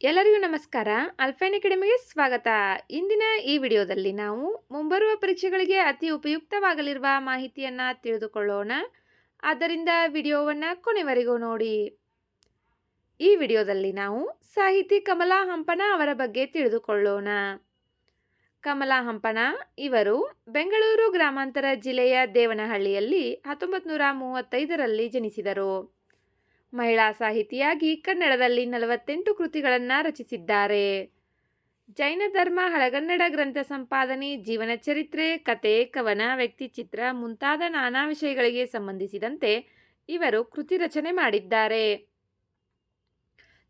ಎಲ್ಲರಿಗೂ ನಮಸ್ಕಾರ. ಅಲ್ಫೈನ್ ಅಕಾಡೆಮಿಗೆ ಸ್ವಾಗತ. ಇಂದಿನ ಈ ವಿಡಿಯೋದಲ್ಲಿ ನಾವು ಮುಂಬರುವ ಪರೀಕ್ಷೆಗಳಿಗೆ ಅತಿ ಉಪಯುಕ್ತವಾಗಲಿರುವ ಮಾಹಿತಿಯನ್ನು ತಿಳಿದುಕೊಳ್ಳೋಣ. ಆದ್ದರಿಂದ ವಿಡಿಯೋವನ್ನು ಕೊನೆವರೆಗೂ ನೋಡಿ. ಈ ವಿಡಿಯೋದಲ್ಲಿ ನಾವು ಸಾಹಿತಿ ಕಮಲಾ ಹಂಪನ ಅವರ ಬಗ್ಗೆ ತಿಳಿದುಕೊಳ್ಳೋಣ. ಕಮಲಾ ಹಂಪನ ಇವರು ಬೆಂಗಳೂರು ಗ್ರಾಮಾಂತರ ಜಿಲ್ಲೆಯ ದೇವನಹಳ್ಳಿಯಲ್ಲಿ 1935ರಲ್ಲಿ ಜನಿಸಿದರು. ಮಹಿಳಾ ಸಾಹಿತಿಯಾಗಿ ಕನ್ನಡದಲ್ಲಿ 48 ಕೃತಿಗಳನ್ನು ರಚಿಸಿದ್ದಾರೆ. ಜೈನ ಧರ್ಮ, ಹಳಗನ್ನಡ ಗ್ರಂಥ ಸಂಪಾದನೆ, ಜೀವನ ಚರಿತ್ರೆ, ಕತೆ, ಕವನ, ವ್ಯಕ್ತಿಚಿತ್ರ ಮುಂತಾದ ನಾನಾ ವಿಷಯಗಳಿಗೆ ಸಂಬಂಧಿಸಿದಂತೆ ಇವರು ಕೃತಿ ರಚನೆ ಮಾಡಿದ್ದಾರೆ.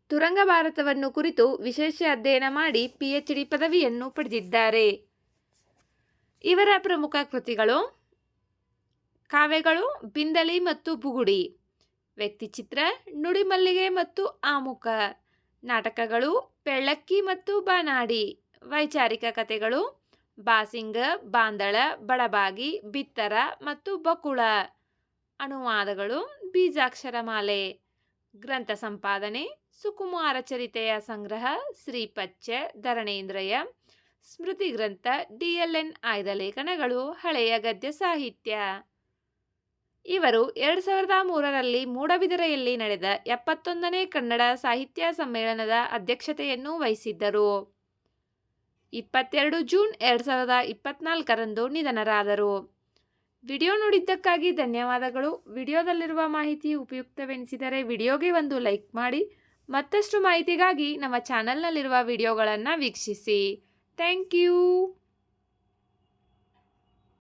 ತುರಂಗ ಭಾರತವನ್ನು ಕುರಿತು ವಿಶೇಷ ಅಧ್ಯಯನ ಮಾಡಿ PhD ಪದವಿಯನ್ನು ಪಡೆದಿದ್ದಾರೆ. ಇವರ ಪ್ರಮುಖ ಕೃತಿಗಳು ಕಾವ್ಯಗಳು ಬಿಂದಲಿ ಮತ್ತು ಬುಗುಡಿ, ವ್ಯಕ್ತಿಚಿತ್ರ ನುಡಿಮಲ್ಲಿಗೆ ಮತ್ತು ಆಮುಖ, ನಾಟಕಗಳು ಪೆಳ್ಳಕ್ಕಿ ಮತ್ತು ಬಾನಾಡಿ, ವೈಚಾರಿಕ ಕಥೆಗಳು ಬಾಸಿಂಗ, ಬಾಂದಳ, ಬಡಬಾಗಿ, ಬಿತ್ತರ ಮತ್ತು ಬಕುಳ, ಅನುವಾದಗಳು ಬೀಜಾಕ್ಷರಮಾಲೆ, ಗ್ರಂಥ ಸಂಪಾದನೆ ಸುಕುಮಾರ ಚರಿತೆಯ ಸಂಗ್ರಹ ಶ್ರೀಪಚ್ಚ, ಧರಣೇಂದ್ರಯ, ಸ್ಮೃತಿ ಗ್ರಂಥ, DLN ಆಯ್ದ ಲೇಖನಗಳು, ಹಳೆಯ ಗದ್ಯ ಸಾಹಿತ್ಯ. ಇವರು 2003ರಲ್ಲಿ ಮೂಡಬಿದಿರೆಯಲ್ಲಿ ನಡೆದ 71ನೇ ಕನ್ನಡ ಸಾಹಿತ್ಯ ಸಮ್ಮೇಳನದ ಅಧ್ಯಕ್ಷತೆಯನ್ನು ವಹಿಸಿದ್ದರು. 22 ಜೂನ್ 2024ರಂದು ನಿಧನರಾದರು. ವಿಡಿಯೋ ನೋಡಿದ್ದಕ್ಕಾಗಿ ಧನ್ಯವಾದಗಳು. ವಿಡಿಯೋದಲ್ಲಿರುವ ಮಾಹಿತಿ ಉಪಯುಕ್ತವೆನಿಸಿದರೆ ವಿಡಿಯೋಗೆ ಒಂದು ಲೈಕ್ ಮಾಡಿ. ಮತ್ತಷ್ಟು ಮಾಹಿತಿಗಾಗಿ ನಮ್ಮ ಚಾನಲ್ನಲ್ಲಿರುವ ವಿಡಿಯೋಗಳನ್ನು ವೀಕ್ಷಿಸಿ. Thank you.